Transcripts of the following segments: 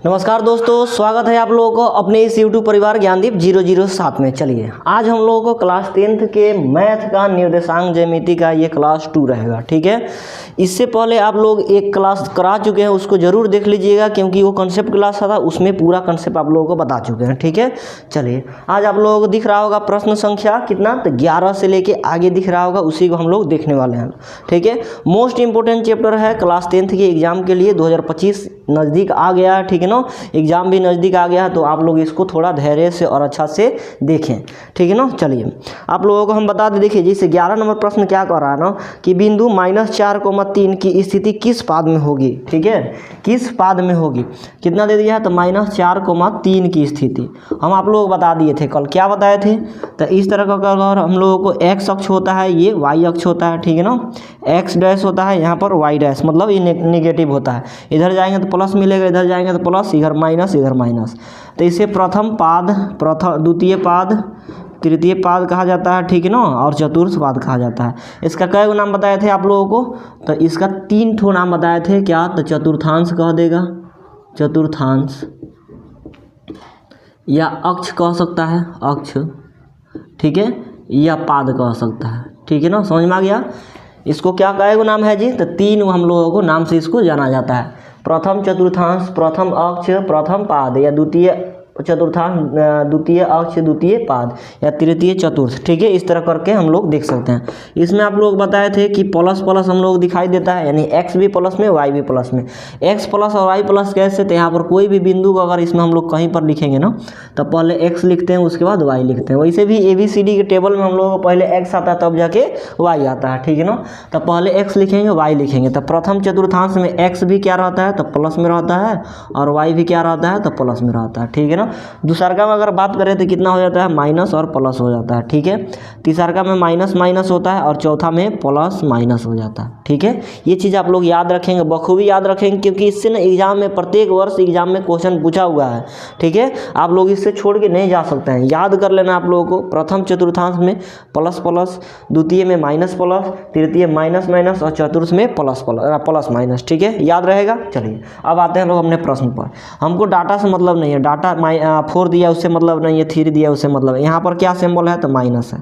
नमस्कार दोस्तों, स्वागत है आप लोगों को अपने इस YouTube परिवार ज्ञानदीप 007 में। चलिए आज हम लोगों को क्लास 10th के मैथ का निर्देशांक ज्यामिति का ये क्लास 2 रहेगा। ठीक है, इससे पहले आप लोग एक क्लास करा चुके हैं, उसको ज़रूर देख लीजिएगा क्योंकि वो कंसेप्ट क्लास था, उसमें पूरा कंसेप्ट आप लोगों को बता चुके हैं। ठीक है, चलिए आज आप लोगों को दिख रहा होगा प्रश्न संख्या कितना, तो 11 से लेके आगे दिख रहा होगा, उसी को हम लोग देखने वाले हैं। ठीक है, मोस्ट इंपॉर्टेंट चैप्टर है क्लास 10th के एग्जाम के लिए। 2025 नज़दीक आ गया है, ठीक है ना, एग्जाम भी नज़दीक आ गया है, तो आप लोग इसको थोड़ा धैर्य से और अच्छा से देखें। ठीक है ना, चलिए आप लोगों को हम बता दें। देखिए जैसे 11 नंबर प्रश्न क्या कह रहा है ना कि बिंदु -4,3 की स्थिति किस पाद में होगी। ठीक है, किस पाद में होगी, कितना दे दिया है तो -4,3 की स्थिति हम आप लोग बता दिए थे कल। क्या बताए थे, तो इस तरह का अगर हम लोगों को एक्स अक्ष होता है, ये वाई अक्ष होता है। ठीक है ना, एक्स डैश होता है, यहाँ पर वाई डैश, मतलब ये नेगेटिव होता है। इधर जाएंगे तो प्लस मिलेगा, इधर जाएंगे तो प्लस, इधर माइनस, इधर माइनस। तो इसे प्रथम पाद, द्वितीय पाद, तृतीय पाद कहा जाता है। ठीक है ना, और चतुर्थ पाद कहा जाता है। इसका कई नाम बताए थे आप लोगों को, तो इसका 3 ठो नाम बताए थे। क्या, तो चतुर्थांश कह देगा, चतुर्थांश, या अक्ष कह सकता है, अक्ष। ठीक है, या पाद कह सकता है। ठीक है ना, समझ में आ गया। इसको क्या कई नाम है जी, तो 3 हम लोगों को नाम से इसको जाना जाता है। प्रथम चतुर्थांश, प्रथम अक्ष, प्रथम पाद, या द्वितीय चतुर्थांश, द्वितीय अक्ष, द्वितीय पाद, या तृतीय चतुर्थ। ठीक है, इस तरह करके हम लोग देख सकते हैं। इसमें आप लोग बताए थे कि प्लस प्लस हम लोग दिखाई देता है, यानी एक्स भी प्लस में, वाई भी प्लस में। एक्स प्लस और वाई प्लस कैसे, तो यहाँ पर कोई भी बिंदु को अगर इसमें हम लोग कहीं पर लिखेंगे ना, तो पहले एक्स लिखते हैं, उसके बाद वाई लिखते हैं। वैसे भी ABCD के टेबल में हम लोगों को पहले एक्स आता है, तब जाके वाई आता है। ठीक है ना, तो पहले एक्स लिखेंगे, वाई लिखेंगे। तो प्रथम चतुर्थांश में एक्स भी क्या रहता है, तो प्लस में रहता है, और वाई भी क्या रहता है, तो प्लस में रहता है। ठीक है ना, दूसरका में अगर बात करें तो कितना हो जाता है, माइनस और प्लस हो जाता है। ठीक है, तीसरका में माइनस माइनस होता है, और चौथा में प्लस माइनस हो जाता है। ठीक है, ये चीज़ आप लोग याद रखेंगे, बखूबी याद रखेंगे, क्योंकि इससे ना एग्जाम में, प्रत्येक वर्ष एग्जाम में क्वेश्चन पूछा हुआ है। ठीक है, आप लोग इससे छोड़ के नहीं जा सकते हैं, याद कर लेना आप लोगों को। प्रथम चतुर्थांश में प्लस प्लस, द्वितीय में माइनस प्लस, तृतीय माइनस माइनस, और चतुर्थ में प्लस प्लस माइनस। ठीक है, याद रहेगा। चलिए अब आते हैं लोग अपने प्रश्न पर। हमको डाटा से मतलब नहीं है, डाटा 4 दिया उससे मतलब नहीं है, 3 दिया उससे मतलब है। यहाँ पर क्या सिंबल है, तो माइनस है,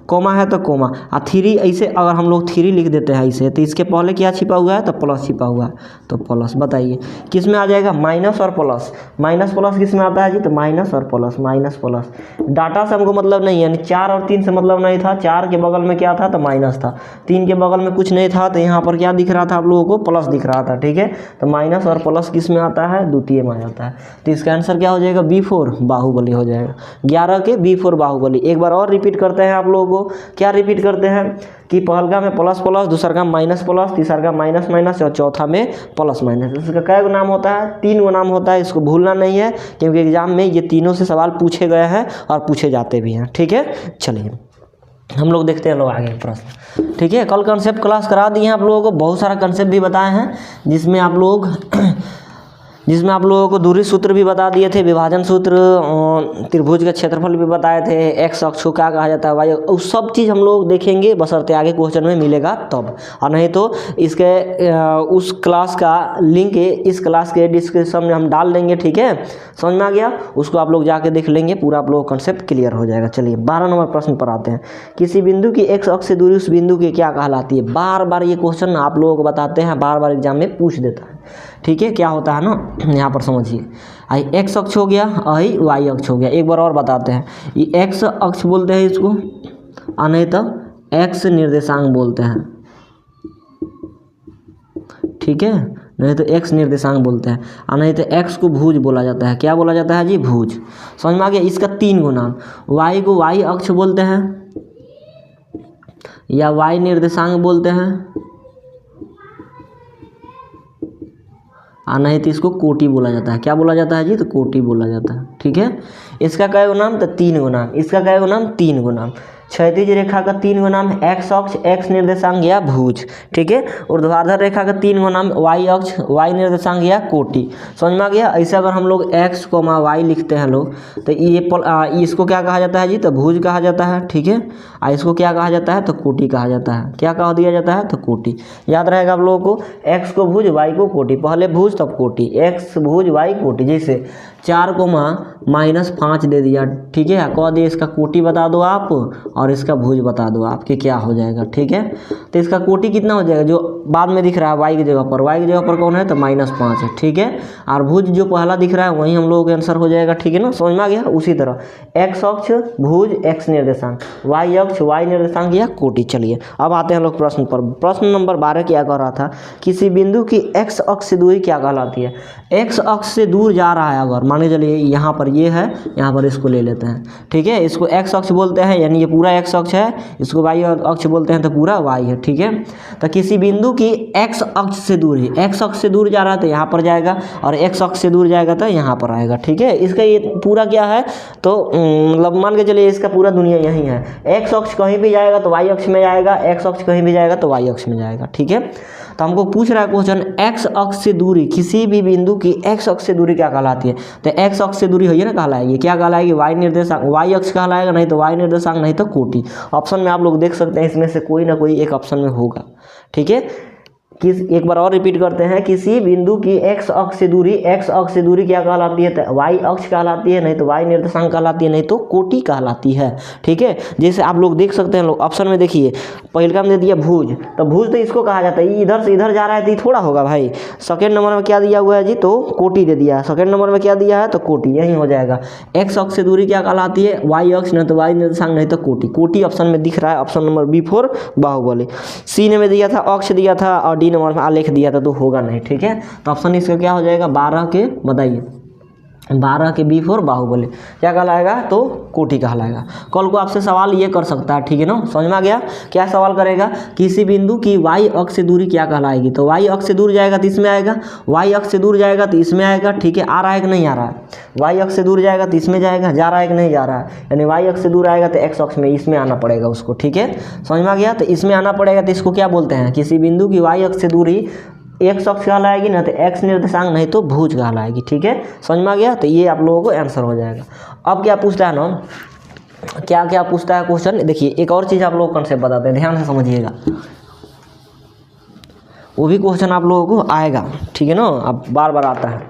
कोमा है तो कोमा, और 3 ऐसे अगर हम लोग 3 लिख देते हैं ऐसे, तो इसके पहले क्या छिपा हुआ है, तो प्लस छिपा हुआ है, तो प्लस। बताइए किस में आ जाएगा, माइनस और प्लस। माइनस प्लस किस में आता है जी, तो माइनस और प्लस, माइनस प्लस। डाटा से हमको मतलब नहीं है, यानी 4 और 3 से मतलब नहीं था। 4 के बगल में क्या था, तो माइनस था, 3 के बगल में कुछ नहीं था, तो यहाँ पर क्या दिख रहा था आप लोगों को, प्लस दिख रहा था। ठीक है, तो माइनस और प्लस किस में आता है, द्वितीय में आ जाता है। तो इसका आंसर क्या हो जाएगा, B4 बाहुबली हो जाएगा। 11 के B4 बाहुबली। एक बार और रिपीट करते हैं आप लोगों को। क्या रिपीट करते हैं कि पहलका में प्लस प्लस, दूसरा का माइनस प्लस, तीसरा का माइनस माइनस, और चौथा में प्लस माइनस। इसका क्या नाम होता है, 3 नाम होता है। इसको भूलना नहीं है, क्योंकि एग्जाम में ये तीनों से सवाल पूछे गए हैं और पूछे जाते भी हैं। ठीक है, चलिए हम लोग देखते हैं लोग आगे प्रश्न। ठीक है, कल कंसेप्ट क्लास करा दिए हैं आप लोगों को, बहुत सारा कंसेप्ट भी बताए हैं, जिसमें आप लोगों को दूरी सूत्र भी बता दिए थे, विभाजन सूत्र, त्रिभुज का क्षेत्रफल भी बताए थे, एक्स अक्ष को क्या कहा जाता है, वाई, उस सब चीज़ हम लोग देखेंगे, बशर्ते आगे क्वेश्चन में मिलेगा तब, और नहीं तो इसके उस क्लास का लिंक इस क्लास के डिस्क्रिप्शन में हम डाल देंगे। ठीक है, समझ में आ गया, उसको आप लोग जाके देख लेंगे, पूरा आप लोगों का कंसेप्ट क्लियर हो जाएगा। चलिए 12 नंबर प्रश्न पर आते हैं। किसी बिंदु की एक्स अक्ष से दूरी उस बिंदु की क्या कहलाती है। बार बार ये क्वेश्चन आप लोगों को बताते हैं, बार बार एग्जाम में पूछ देता है। ठीक है, क्या होता है ना, यहाँ पर समझिए, आई एक्स अक्ष हो गया, आई वाई अक्ष हो गया। एक बार और बताते हैं, ये एक्स अक्ष बोलते हैं इसको, और नहीं तो एक्स निर्देशांक बोलते हैं। ठीक है, नहीं तो एक्स निर्देशांक बोलते हैं, और नहीं तो एक्स को भुज बोला जाता है। क्या बोला जाता है जी, भुज। समझ में आ गया। इसका 3 नाम, वाई को वाई अक्ष बोलते हैं, या वाई निर्देशांक बोलते हैं, और नहीं तो इसको कोटि बोला जाता है। क्या बोला जाता है जी, तो कोटि बोला जाता है। ठीक है, इसका कई नाम, तो 3 नाम। इसका कई नाम, 3 नाम। क्षैतिज रेखा का 3 गो नाम एक्स अक्ष, एक्स निर्देशांक या भुज, ठीक है। ऊर्ध्वाधर रेखा का 3 गो नाम वाई अक्ष, वाई निर्देशांक या कोटि। समझ में आ गया। ऐसे अगर हम लोग एक्स कोमा वाई लिखते हैं लोग तो ये इसको क्या कहा जाता है जी, तो भुज कहा जाता है, ठीक है। और इसको क्या कहा जाता है, तो कोटि कहा जाता है। क्या कह दिया जाता है, तो कोटि। याद रहेगा आप लोगों को, एक्स को भुज वाई को कोटि, पहले भुज तब कोटि, एक्स भुज वाई कोटि। जैसे 4 कोमा -5 दे दिया, ठीक है। कह दिए इसका कोटि बता दो आप और इसका भुज बता दो आप कि क्या हो जाएगा, ठीक है। तो इसका कोटि कितना हो जाएगा, जो बाद में दिख रहा है वाई की जगह पर, वाई की जगह पर कौन है, तो -5 है, ठीक है। और भुज जो पहला दिख रहा है वही हम लोगों का आंसर हो जाएगा, ठीक है ना। समझ में आ गया। उसी तरह एक्स अक्ष भुज एक्स निर्देशांक, वाई अक्ष वाई निर्देशांक या कोटि। चलिए अब आते हैं लोग प्रश्न पर। प्रश्न नंबर 12 क्या कह रहा था, किसी बिंदु की एक्स अक्ष से दूरी क्या कहलाती है। एक्स अक्ष से दूर जा रहा है अगर, मान के चलिए यहाँ पर ये है, यहाँ पर इसको ले लेते हैं, ठीक है। इसको एक्स अक्ष बोलते हैं, यानी ये पूरा एक्स अक्ष है। इसको वाई अक्ष बोलते हैं तो पूरा वाई है, ठीक है। तो किसी बिंदु की एक्स अक्ष से दूर है, एक्स अक्ष से दूर जा रहा है तो यहाँ पर जाएगा, और एक्स अक्ष से दूर जाएगा तो यहाँ पर आएगा, ठीक है। इसका ये पूरा क्या है, तो मतलब मान के चलिए इसका पूरा दुनिया यही है। एक्स अक्ष कहीं भी जाएगा तो वाई अक्ष में जाएगा, एक्स अक्ष कहीं भी जाएगा तो वाई अक्ष में जाएगा, ठीक है। तो हमको पूछ रहा है क्वेश्चन, एक्स अक्ष से दूरी, किसी भी बिंदु की एक्स अक्ष से दूरी क्या कहलाती है। तो एक्स अक्ष से दूरी है ना, कहलाएगी क्या, कहलाएगी वाई निर्देशांक, वाई अक्ष कहलाएगा, नहीं तो वाई निर्देशांक, नहीं तो कोटि। ऑप्शन में आप लोग देख सकते हैं, इसमें से कोई ना कोई एक ऑप्शन में होगा, ठीक है। एक बार और रिपीट करते हैं, किसी बिंदु की एक्स अक्ष से दूरी, एक्स अक्ष से दूरी क्या कहलाती है, तो वाई अक्ष कहलाती है, नहीं तो वाई निर्देशांक कहलाती है, नहीं तो कोटि कहलाती है, ठीक है। जैसे आप लोग देख सकते हैं, लोग ऑप्शन में देखिए, पहले में दे दिया भुज, तो भुज तो इसको कहा जाता है, इधर से इधर जा रहा है तो ये थोड़ा होगा भाई। सेकेंड नंबर में क्या दिया हुआ है जी, तो कोटि दे दिया है। सेकेंड नंबर में क्या दिया है, तो कोटि, यही हो जाएगा। एक्स अक्ष से दूरी क्या कहलाती है, वाई अक्ष, नहीं तो वाई निर्देशांक, नहीं तो कोटि। कोटि ऑप्शन में दिख रहा है, ऑप्शन नंबर B4 बाहुबली। सी ने में दिया था अक्ष दिया था, और डी नंबर में आलेख दिया था, तो होगा नहीं, ठीक है। तो ऑप्शन इसका क्या हो जाएगा, 12 के बताइए, 12 के B4 बाहुबली क्या कहलाएगा, तो कोटि कहलाएगा। कल को आपसे सवाल ये कर सकता है, ठीक है ना। समझ में आ गया। क्या सवाल करेगा, किसी बिंदु की वाई अक्ष से दूरी क्या कहलाएगी। तो वाई अक्ष से दूर जाएगा तो इसमें आएगा, वाई अक्ष से दूर जाएगा तो इसमें आएगा, ठीक है। आ रहा है कि नहीं आ रहा है, वाई अक्ष से दूर जाएगा तो इसमें जाएगा, जा रहा है कि नहीं जा रहा है, यानी वाई अक्ष से दूर आएगा तो एक्स अक्ष में, इसमें आना पड़ेगा उसको, ठीक है। समझ में आ गया। तो इसमें आना पड़ेगा, तो इसको क्या बोलते हैं, किसी बिंदु की वाई अक्ष से दूरी एक्स अक्ष कहलाएगी, ना तो एक्स निर्देशांक, नहीं तो भुज कहलाएगी, ठीक है। समझ में आ गया। तो ये आप लोगों को आंसर हो जाएगा। अब क्या पूछता है ना, क्या क्या पूछता है क्वेश्चन, देखिए एक और चीज़ आप लोगों को कंसेप्ट बताते हैं, ध्यान से समझिएगा, वो भी क्वेश्चन आप लोगों को आएगा, ठीक है ना। अब बार बार आता है,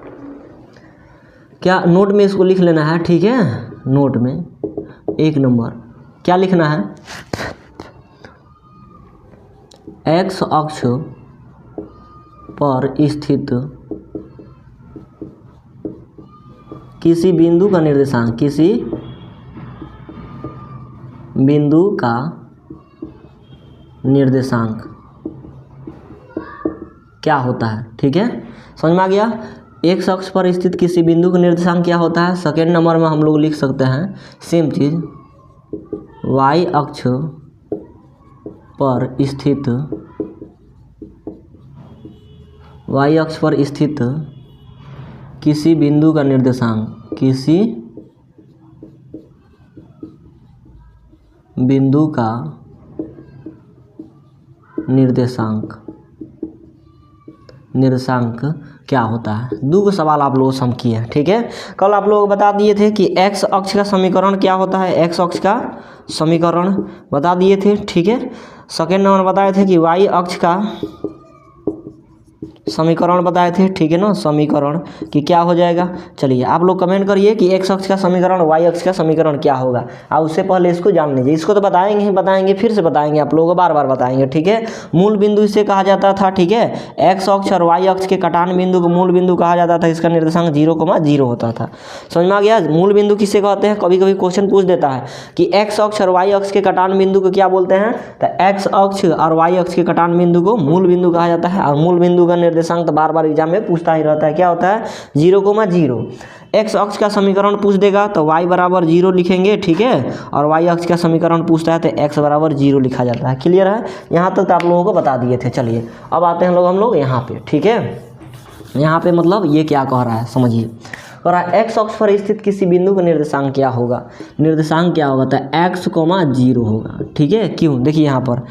क्या नोट में इसको लिख लेना है, ठीक है। नोट में 1 नंबर क्या लिखना है, एक्स अक्ष पर स्थित किसी बिंदु का निर्देशांक, किसी बिंदु का निर्देशांक क्या होता है, ठीक है। समझ में आ गया। एक्स अक्ष पर स्थित किसी बिंदु का निर्देशांक क्या होता है। सेकेंड नंबर में हम लोग लिख सकते हैं सेम चीज, वाई अक्ष पर स्थित, वाई अक्ष पर स्थित किसी बिंदु का निर्देशांक, किसी बिंदु का निर्देशांक क्या होता है। दो सवाल आप लोगों से हम किए हैं, ठीक है। कल आप लोग बता दिए थे कि एक्स अक्ष का समीकरण क्या होता है, एक्स अक्ष का समीकरण बता दिए थे, ठीक है। सेकेंड नंबर बताए थे कि वाई अक्ष का समीकरण बताए थे, ठीक है ना। समीकरण कि क्या हो जाएगा। चलिए आप लोग कमेंट करिए कि एक्स अक्ष का समीकरण वाई अक्ष का समीकरण क्या होगा। और उससे पहले इसको जान लीजिए, इसको तो बताएंगे ही बताएंगे, फिर से बताएंगे आप लोगों को, बार बार बताएंगे, ठीक है। मूल बिंदु इसे कहा जाता था, ठीक है। एक्स अक्ष और वाई अक्ष के कटान बिंदु को मूल बिंदु कहा जाता था, इसका निर्देशांक 0,0 होता था। समझ में आ गया। मूल बिंदु किसे कहते हैं, कभी कभी क्वेश्चन पूछ देता है कि एक्स अक्ष और वाई अक्ष के कटान बिंदु को क्या बोलते हैं। तो एक्स अक्ष और वाई अक्ष के कटान बिंदु को मूल बिंदु कहा जाता है। और मूल बिंदु का निर्देशांक तो बार बार एग्जाम में पूछता ही रहता है, क्या होता है 0,0। एक्स अक्ष का समीकरण पूछ देगा तो y बराबर 0 लिखेंगे, ठीक है। और y अक्ष का समीकरण पूछता है तो x बराबर 0 लिखा जाता है। क्लियर है। यहाँ तक तो आप लोगों को बता दिए थे। चलिए अब आते हैं हम लोग यहाँ पे, ठीक है। यहाँ पे मतलब ये क्या कह रहा है समझिए। कह रहा है एक्स अक्ष पर स्थित किसी बिंदु का निर्देशांक क्या होगा, निर्देशांक क्या होगा, तो एक्स कोमा 0 होगा। ठीक है, क्यों, देखिए यहाँ पर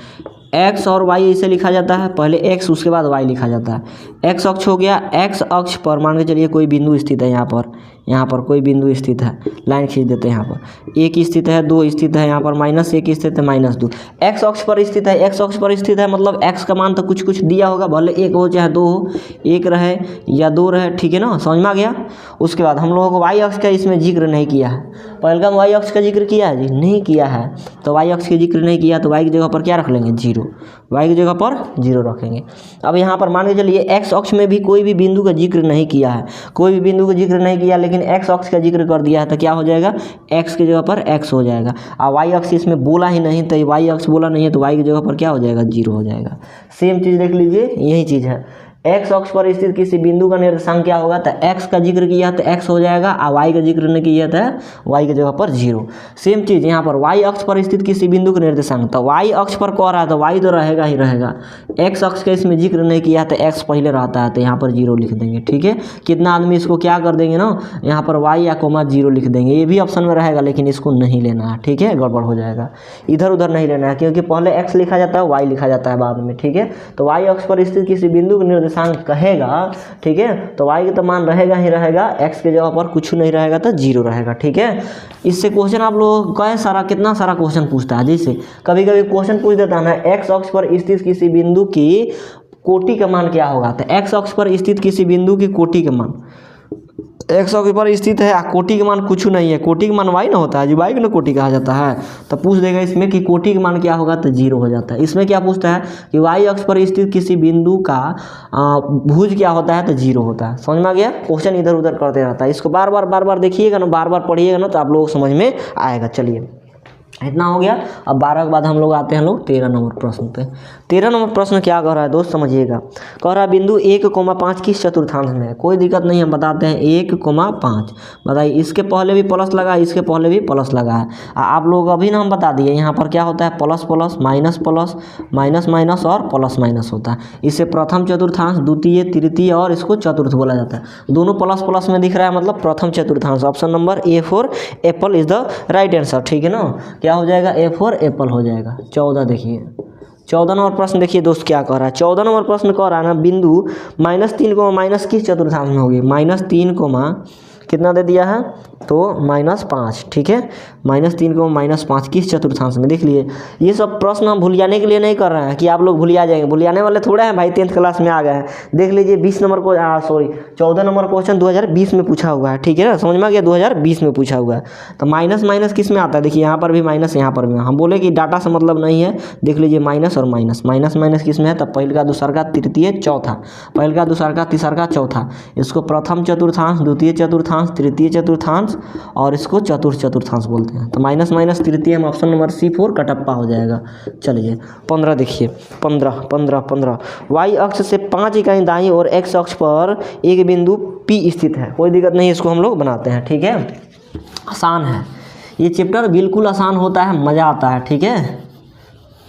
x और y इसे लिखा जाता है, पहले x उसके बाद y लिखा जाता है। x अक्ष हो गया, x अक्ष पर मान के चलिए कोई बिंदु स्थित है, यहाँ पर कोई बिंदु स्थित है, लाइन खींच देते हैं। यहाँ पर 1 स्थित है, 2 स्थित है, यहाँ पर -1 स्थित है, -2। x अक्ष पर स्थित है, x अक्ष पर स्थित है मतलब x का मान तो कुछ कुछ दिया होगा, भले 1 हो चाहे 2 हो, 1 रहे या 2 रहे, ठीक है ना, समझ में आ गया। उसके बाद हम लोगों को y अक्ष का इसमें जिक्र नहीं किया है, पहले हम y अक्ष का जिक्र किया है जी, नहीं किया है, तो y अक्ष का जिक्र नहीं किया तो y की जगह पर क्या रख लेंगे, 0, y की जगह पर 0 रखेंगे। अब यहाँ पर मान के चलिए x अक्ष में भी कोई भी बिंदु का जिक्र नहीं किया है, कोई भी बिंदु का जिक्र नहीं किया, लेकिन x अक्ष का जिक्र कर दिया है, तो क्या हो जाएगा, x की जगह पर x हो जाएगा। और y अक्ष इसमें बोला ही नहीं, तो y अक्ष बोला नहीं है, तो y की जगह पर क्या हो जाएगा, 0 हो जाएगा। सेम चीज़ देख लीजिए, यही चीज़ है, x अक्ष पर स्थित किसी बिंदु का निर्देशांक क्या होगा, तो x का जिक्र किया तो x हो जाएगा, और y का जिक्र नहीं किया था y की जगह पर 0। सेम चीज़ यहाँ पर y अक्ष पर स्थित किसी बिंदु का निर्देशांक, तो y अक्ष पर कह रहा है तो y तो रहेगा ही रहेगा, x अक्ष का इसमें जिक्र नहीं किया तो x पहले रहता है, तो यहाँ पर 0 लिख देंगे। ठीक है, कितना आदमी इसको क्या कर देंगे ना, यहाँ पर y या कोमा 0 लिख देंगे, ये भी ऑप्शन में रहेगा, लेकिन इसको नहीं लेना है। ठीक है, गड़बड़ हो जाएगा, इधर उधर नहीं लेना है, क्योंकि पहले x लिखा जाता है, y लिखा जाता है बाद में। ठीक है, तो y अक्ष पर स्थित किसी बिंदु का निर्देशांक कहेगा, ठीक है, तो y का तो मान रहेगा ही रहेगा, x की जगह पर कुछ नहीं रहेगा तो 0 रहेगा। ठीक है, इससे क्वेश्चन आप लोग कितना सारा क्वेश्चन पूछता है, जैसे कभी कभी क्वेश्चन पूछ देता है ना, x अक्ष पर स्थित किसी बिंदु की कोटि का मान क्या होगा, तो x अक्ष पर स्थित किसी बिंदु की कोटि का मान, x अक्ष पर स्थित है, कोटि का मान कुछ नहीं है, कोटि का मान y ना होता है जी, y को ना कोटि कहा जाता है, तो पूछ देगा इसमें कि कोटि का मान क्या होगा, तो 0 हो जाता है। इसमें क्या पूछता है कि y अक्ष पर स्थित किसी बिंदु का भुज क्या होता है, तो 0 होता है। समझ में आ गया, क्वेश्चन इधर उधर करते रहता है, इसको बार बार देखिएगा ना, बार बार पढ़िएगा ना, तो आप लोग समझ में आएगा। चलिए, इतना हो गया। अब 12 के बाद हम लोग आते हैं 13 नंबर प्रश्न पे। 13 नंबर प्रश्न क्या कह रहा है दोस्त, समझिएगा। कह रहा है बिंदु 1,5 किस चतुर्थांश में है, कोई दिक्कत नहीं, हम बताते हैं 1,5। बताइए, इसके पहले भी प्लस लगा, इसके पहले भी प्लस लगा है, आप लोग अभी ना हम बता दिए, यहाँ पर क्या होता है, plus plus minus plus minus minus और प्लस माइनस होता है। इसे प्रथम चतुर्थांश, द्वितीय, तृतीय और इसको चतुर्थ बोला जाता है। दोनों प्लस प्लस में दिख रहा है, मतलब प्रथम चतुर्थांश। Option number A4 Apple is the right answer. ठीक है ना, क्या हो जाएगा, A4 एप्पल हो जाएगा। 14 देखिए, 14 नंबर प्रश्न देखिए दोस्त क्या कह रहा है। 14 नंबर प्रश्न कह रहा है ना, बिंदु -3 को माइनस किस चतुर्थांश में होगी, -3 को कितना दे दिया है, तो -5। ठीक है, -3 को -5 किस चतुर्थांश में, देख लिए। ये सब प्रश्न हम भूलियाने के लिए नहीं कर रहे हैं कि आप लोग भूलिया जाएंगे, भूलियाने वाले थोड़े हैं भाई, 10th क्लास में आ गए हैं। देख लीजिए 20 नंबर को 14 नंबर क्वेश्चन 2020 में पूछा हुआ है। ठीक है ना, समझ में आ गया, 2020 में पूछा हुआ है। तो माइनस माइनस किस में आता है, देखिए यहाँ पर भी माइनस, यहाँ पर भी। हम बोले कि डाटा से मतलब नहीं है, देख लीजिए माइनस और माइनस, माइनस माइनस किस में है, तब पहले का, दूसरा का, तृतीय, चौथा, पहले का, दूसरा का, तीसरा का, चौथा। इसको प्रथम चतुर्थांश, द्वितीय चतुर्थांश, तृतीय चतुर्थांश और इसको चतुर्थ चतुर्थांश बोलते हैं। तो माइनस माइनस तृतीय में ऑप्शन नंबर C4 कटप्पा हो जाएगा। चलिए 15 देखिए, 15 y अक्ष से 5 इकाई दाईं और x अक्ष पर एक बिंदु P स्थित है, कोई दिक्कत नहीं, इसको हम लोग बनाते हैं। ठीक है, आसान है ये चैप्टर, बिल्कुल आसान होता है, मज़ा आता है। ठीक है,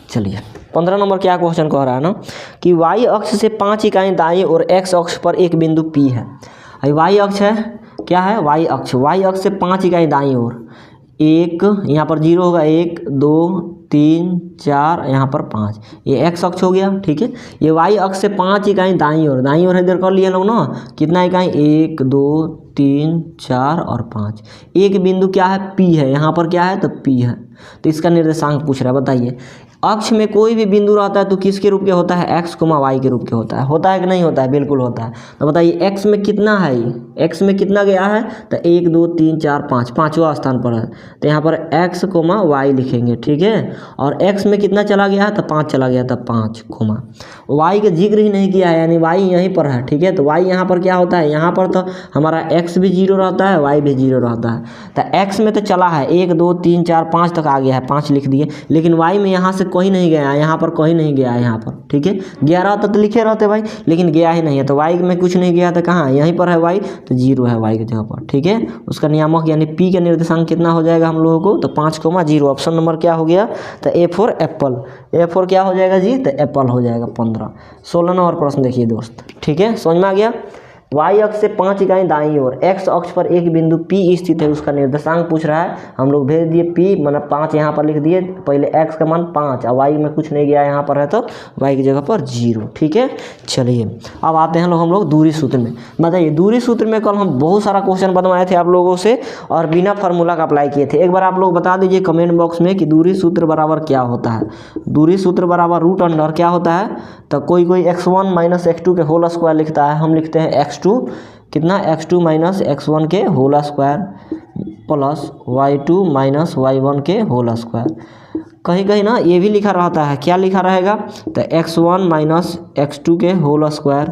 चलिए 15 नंबर क्या क्वेश्चन कह रहा है ना, कि y अक्ष से 5 इकाई दाईं और x अक्ष पर एक बिंदु P है। y अक्ष है, क्या है, y अक्ष से 5 इकाई दाईं ओर, 1 यहाँ पर 0 होगा, 1 2 3 4, यहाँ पर 5, ये x अक्ष हो गया। ठीक है, ये y अक्ष से 5 इकाई दाईं ओर इधर कर लिए लोग ना, कितना इकाई, 1 2 3 4 और 5। एक बिंदु क्या है, P है, यहाँ पर क्या है, तो P है। तो इसका निर्देशांक पूछ रहा है, बताइए। अक्ष में कोई भी बिंदु रहता है तो किसके रूप के होता है, x, y के रूप के होता है कि नहीं होता है, बिल्कुल होता है। तो बताइए x में कितना है, x में कितना गया है, तो 1 2 3 4 5, पाँचवा स्थान पर है, तो यहाँ पर x, y लिखेंगे। ठीक है, और x में कितना चला गया है, तो 5 चला गया था, 5, y का जिक्र ही नहीं किया है, यानी y यहीं पर है। ठीक है, तो y यहाँ पर क्या होता है, यहाँ पर तो हमारा x भी 0 रहता है, y भी 0 रहता है। तो x में तो चला है 1 2 3 4 5 तक आ गया है, 5 लिख दिए, लेकिन y में यहाँ से कहीं नहीं गया है, यहाँ पर कहीं नहीं गया है, यहाँ पर। ठीक है, गया रहता तो लिखे रहते भाई, लेकिन गया ही नहीं है, तो y में कुछ नहीं गया था, कहाँ, यहीं पर है y, तो 0 है y की जगह पर। ठीक है, उसका नियामक यानी p का निर्देशांक कितना हो जाएगा हम लोगों को, तो 5,0। ऑप्शन नंबर क्या हो गया, तो A4 एप्पल। A4 क्या हो जाएगा जी, तो एप्पल हो जाएगा। 15 16 नंबर प्रश्न देखिए दोस्त। ठीक है, समझ में आ गया। वाई अक्ष से 5 इकाई दाईं ओर एक्स अक्ष पर एक बिंदु P स्थित है, उसका निर्देशांक पूछ रहा है। हम लोग भेज दिए P मतलब 5 यहाँ पर लिख दिए, पहले x का मान 5 और y में कुछ नहीं गया यहाँ पर है तो y की जगह पर 0। ठीक है, चलिए अब आते हैं हम लोग दूरी सूत्र में। बताइए दूरी सूत्र में कल हम बहुत सारा क्वेश्चन बनवाए थे आप लोगों से और बिना फार्मूला का अप्लाई किए थे। एक बार आप लोग बता दीजिए कमेंट बॉक्स में कि दूरी सूत्र बराबर क्या होता है। दूरी सूत्र बराबर रूट अंडर क्या होता है, तो कोई x1 माइनस x2 के होल स्क्वायर लिखता है, हम लिखते हैं x2 कितना x2 माइनस x1 के whole square plus y2 minus y1 के होल स्क्वायर। कहीं कहीं ना ये भी लिखा रहता है, क्या लिखा रहेगा, तो x1 माइनस x2 के whole square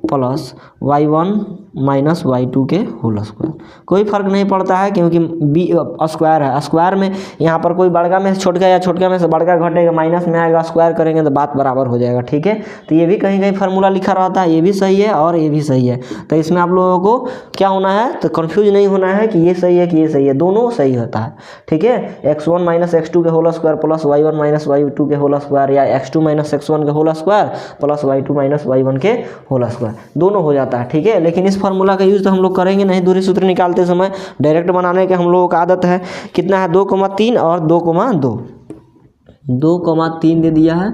plus y1 minus y2 के होल स्क्वायर। कोई फर्क नहीं पड़ता है क्योंकि बी स्क्वायर है, स्क्वायर में यहाँ पर कोई बड़का में से छोटका या छोटका में से बड़का घटेगा, माइनस में आएगा, स्क्वायर करेंगे तो बात बराबर हो जाएगा। ठीक है, तो ये भी कहीं कहीं फार्मूला लिखा रहता है, ये भी सही है और ये भी सही है। तो इसमें आप लोगों को क्या होना है, तो कन्फ्यूज नहीं होना है कि ये सही है कि ये सही है, दोनों सही होता है। ठीक है, x1 माइनस x2 के whole square plus y1 minus y2 के होल स्क्वायर या x2 माइनस x1 के whole square plus y2 minus y1 के होल स्क्वायर, दोनों हो जाता है। ठीक है, लेकिन इस फार्मूला का यूज़ तो हम लोग करेंगे नहीं, दूरी सूत्र निकालते समय डायरेक्ट बनाने के हम लोगों का आदत है। कितना है 2,3 और 2,2, 2,3 दे दिया है,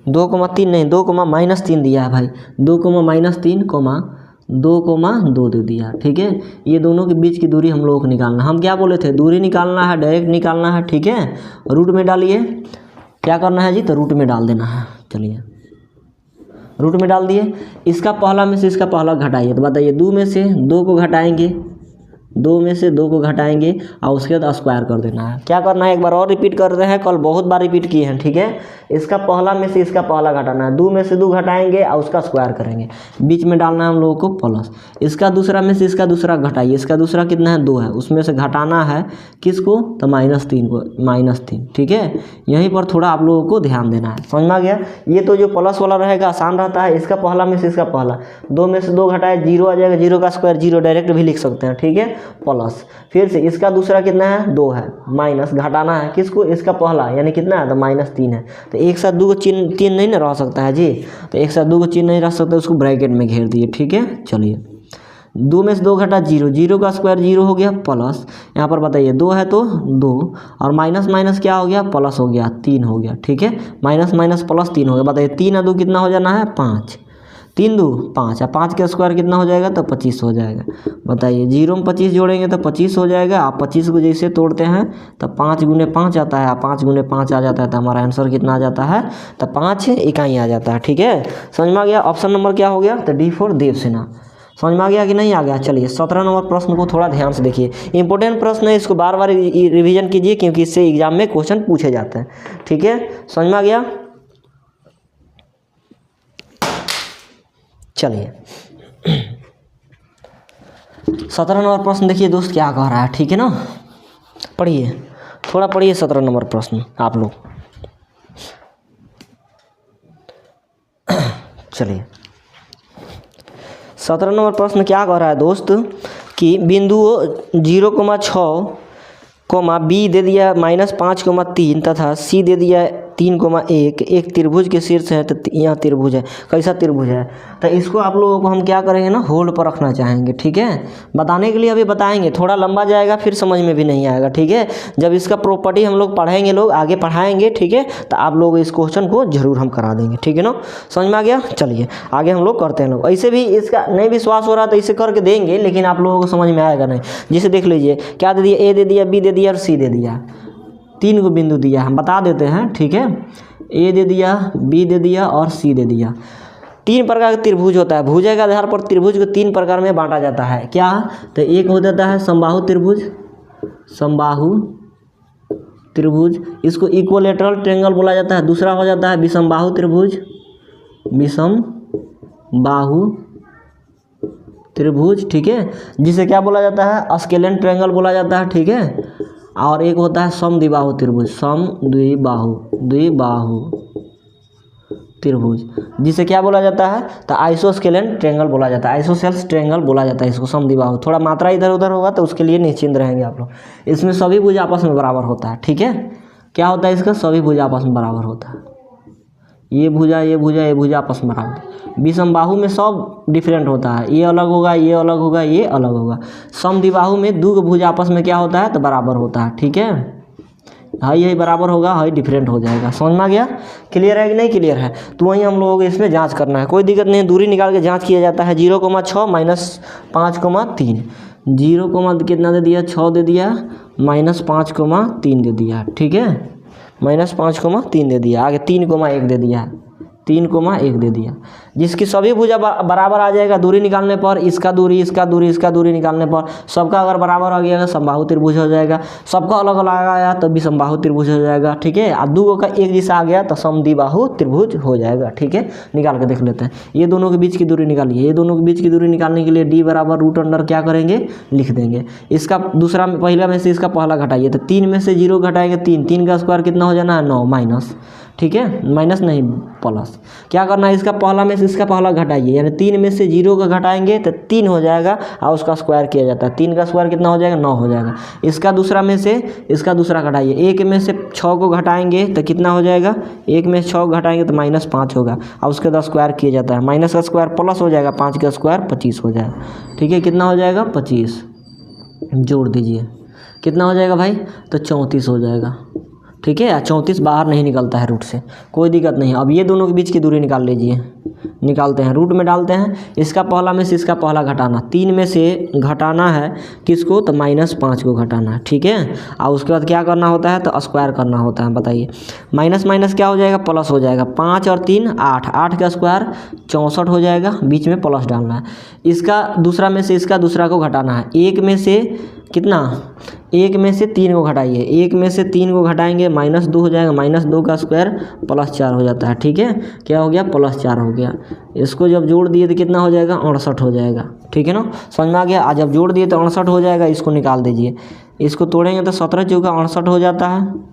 2,3 नहीं 2,-3 दिया है भाई, 2,-3, 2,2 दे दिया। ठीक है, ये दोनों के बीच की दूरी हम लोगों को निकालना। हम क्या बोले थे, दूरी निकालना है, डायरेक्ट निकालना है। ठीक है, रूट में डालिए, क्या करना है जी, तो रूट में डाल देना है। चलिए रूट में डाल दिए, इसका पहला में से इसका पहला घटाइए, तो बताइए 2 में से 2 को घटाएंगे, 2 में से 2 को घटाएंगे और उसके बाद स्क्वायर कर देना है। क्या करना है, एक बार और रिपीट कर रहे हैं, कल बहुत बार रिपीट किए हैं। ठीक है, इसका पहला में से इसका पहला घटाना है, 2 में से 2 घटाएंगे और उसका स्क्वायर करेंगे, बीच में डालना है हम लोगों को प्लस। इसका दूसरा में से इसका दूसरा घटाइए, इसका दूसरा कितना है 2 है, उसमें से घटाना है किसको, तो -3 को, -3। ठीक है, यहीं पर थोड़ा आप लोगों को ध्यान देना है, समझ में आ गया। ये तो जो प्लस वाला रहेगा आसान रहता है, इसका पहला में से इसका पहला, 2 में से 2 घटाए 0 आ जाएगा, 0 का स्क्वायर 0 डायरेक्ट भी लिख सकते हैं। ठीक है, प्लस फिर से इसका दूसरा कितना है 2 है, माइनस घटाना है किसको, इसका पहला यानी कितना है, तो -3 है। तो एक साथ 2 को चिन्ह 3 नहीं ना रह सकता है जी, तो एक साथ 2 को चिन्ह नहीं रह सकता, उसको ब्रैकेट में घेर दिए। ठीक है, चलिए 2 में से 2 घटा 0, 0 का स्क्वायर 0 हो गया, प्लस यहाँ पर बताइए 2 है तो 2 और माइनस माइनस क्या हो गया, प्लस हो गया, 3 हो गया। ठीक है, माइनस माइनस प्लस 3 हो गया। बताइए 3 और 2 कितना हो जाना है, 5, 3 2 5 और 5 का स्क्वायर कितना हो जाएगा, तो 25 हो जाएगा। बताइए 0 में 25 जोड़ेंगे तो 25 हो जाएगा। आप 25 को जैसे तोड़ते हैं तो 5 गुने 5 आता है, 5 गुने 5 आ जाता है, तो हमारा आंसर कितना आ जाता है, तो 5 इकाई आ जाता है। ठीक है, समझ में आ गया। ऑप्शन नंबर क्या हो गया, तो D फॉर देवसेना। समझ में आ गया कि नहीं आ गया। चलिए 17 नंबर प्रश्न को थोड़ा ध्यान से देखिए, इंपॉर्टेंट प्रश्न है, इसको बार बार रिवीजन कीजिए क्योंकि इससे एग्जाम में क्वेश्चन पूछे जाते हैं। ठीक है, समझ में आ गया। चलिए 17 नंबर प्रश्न देखिए दोस्त क्या कह रहा है। ठीक है ना, पढ़िए, थोड़ा पढ़िए 17 नंबर प्रश्न आप लोग। चलिए 17 नंबर प्रश्न क्या कह रहा है दोस्त कि बिंदु 0,6, बी दे दिया -5,3 तथा सी दे दिया 3,1, एक त्रिभुज के शीर्ष है, तो यहाँ त्रिभुज है। कैसा त्रिभुज है, तो इसको आप लोगों को हम क्या करेंगे ना, होल्ड पर रखना चाहेंगे। ठीक है, बताने के लिए अभी बताएंगे, थोड़ा लंबा जाएगा फिर समझ में भी नहीं आएगा। ठीक है, जब इसका प्रॉपर्टी हम लोग पढ़ेंगे, लोग आगे पढ़ाएंगे। ठीक है, तो आप लोग इस क्वेश्चन को जरूर हम करा देंगे। ठीक है ना, समझ में आ गया। चलिए आगे हम लोग करते हैं। लोग ऐसे भी इसका नहीं विश्वास हो रहा तो इसे करके देंगे, लेकिन आप लोगों को समझ में आएगा नहीं। जैसे देख लीजिए क्या दे दिया, ए दे दिया, बी दे दिया और सी दे दिया, 3 को बिंदु दिया, हम बता देते हैं। ठीक है, ए दे दिया, बी दे दिया और सी दे दिया। 3 प्रकार का त्रिभुज होता है, भुजा के आधार पर त्रिभुज को 3 प्रकार में बांटा जाता है। क्या, तो एक हो जाता है समबाहु त्रिभुज, समबाहु त्रिभुज, इसको इक्विलेटरल ट्रायंगल बोला जाता है। दूसरा हो जाता है विषमबाहु त्रिभुज, विषमबाहु त्रिभुज। ठीक है, जिसे क्या बोला जाता है, स्केलेन ट्रायंगल बोला जाता है। ठीक है, और एक होता है समद्विबाहु त्रिभुज, द्विबाहु त्रिभुज, जिसे क्या बोला जाता है, तो आइसोस्केलेन ट्रायंगल बोला जाता है, आइसोसेल्स ट्रायंगल बोला जाता है इसको, समद्विबाहु। थोड़ा मात्रा इधर उधर होगा तो उसके लिए निश्चिंत रहेंगे आप लोग। इसमें सभी भुज आपस में बराबर होता है। ठीक है, क्या होता है इसका, सभी भुज आपस में बराबर होता है। ये भुजा आपस में बराबर। विषम बाहु में सब डिफरेंट होता है, ये अलग होगा, ये अलग होगा, ये अलग होगा। समद्विबाहु में दो भुजा आपस में क्या होता है तो बराबर होता है, ठीक है। हाई यही बराबर होगा, हाई डिफरेंट हो जाएगा। समझ में आ गया? क्लियर है कि नहीं क्लियर है? तो वहीं हम लोगों को इसमें जांच करना है, कोई दिक्कत नहीं, दूरी निकाल के जांच किया जाता है। 0,6 माइनस 5,3, 0, कितना दे दिया 6 दे दिया, माइनस 5,3 दे दिया, ठीक है, माइनस 5,3 दे दिया, आगे 3,1 दे दिया, 3,1 दे दिया। जिसकी सभी भुजा बराबर आ जाएगा दूरी निकालने पर, इसका दूरी निकालने पर सबका अगर बराबर आ गया समबाहु त्रिभुज हो जाएगा। सबका अलग अलग आया तो विषमबाहु त्रिभुज हो जाएगा, ठीक है। और दो का एक जैसा आ गया तो समद्विबाहु त्रिभुज हो जाएगा, ठीक है। निकाल के देख लेते हैं। ये दोनों के बीच की दूरी निकालिए। ये दोनों के बीच की दूरी निकालने के लिए d बराबर रूट अंडर क्या करेंगे, लिख देंगे। इसका दूसरा पहला में से इसका पहला घटाइए तो 3 में से 0 घटाएंगे 3, 3 का स्क्वायर कितना हो जाना है 9 माइनस, ठीक है, माइनस नहीं प्लस। क्या करना है, इसका पहला में से इसका पहला घटाइए, यानी 3 में से 0 का घटाएंगे तो 3 हो जाएगा और उसका स्क्वायर किया जाता है। 3 का स्क्वायर कितना हो जाएगा 9 हो जाएगा। इसका दूसरा में से इसका दूसरा घटाइए, 1 में से 6 को घटाएंगे तो कितना हो जाएगा, 1 में से 6 को घटाएंगे तो माइनस 5 होगा और उसके बाद स्क्वायर किया जाता है। माइनस का स्क्वायर प्लस हो जाएगा, 5 का स्क्वायर 25 हो जाएगा, ठीक है। कितना हो जाएगा 25, जोड़ दीजिए कितना हो जाएगा भाई तो 34 हो जाएगा, ठीक है। 34 बाहर नहीं निकलता है रूट से, कोई दिक्कत नहीं। अब ये दोनों के बीच की दूरी निकाल लीजिए, निकालते हैं, रूट में डालते हैं। इसका पहला में से इसका पहला घटाना, 3 में से घटाना है किसको तो माइनस 5 को घटाना है, ठीक है। और उसके बाद क्या करना होता है तो स्क्वायर करना होता है। बताइए माइनस माइनस क्या हो जाएगा प्लस हो जाएगा, 5 और 3 8, 8 का स्क्वायर 64 हो जाएगा, बीच में प्लस डालना है। इसका दूसरा में से इसका दूसरा को घटाना है, 1 में से कितना, 1 में से 3 को घटाइए, 1 में से 3 को घटाएंगे माइनस 2 हो जाएगा, माइनस 2 का स्क्वायर प्लस 4 हो जाता है, ठीक है। क्या हो गया प्लस 4 हो गया। इसको जब जोड़ दिए तो कितना हो जाएगा 68 हो जाएगा, ठीक है ना, समझ में आ गया। आज जब जोड़ दिए तो 68 हो जाएगा। इसको निकाल दीजिए, इसको तोड़ेंगे तो 17 चौका 68 हो जाता है।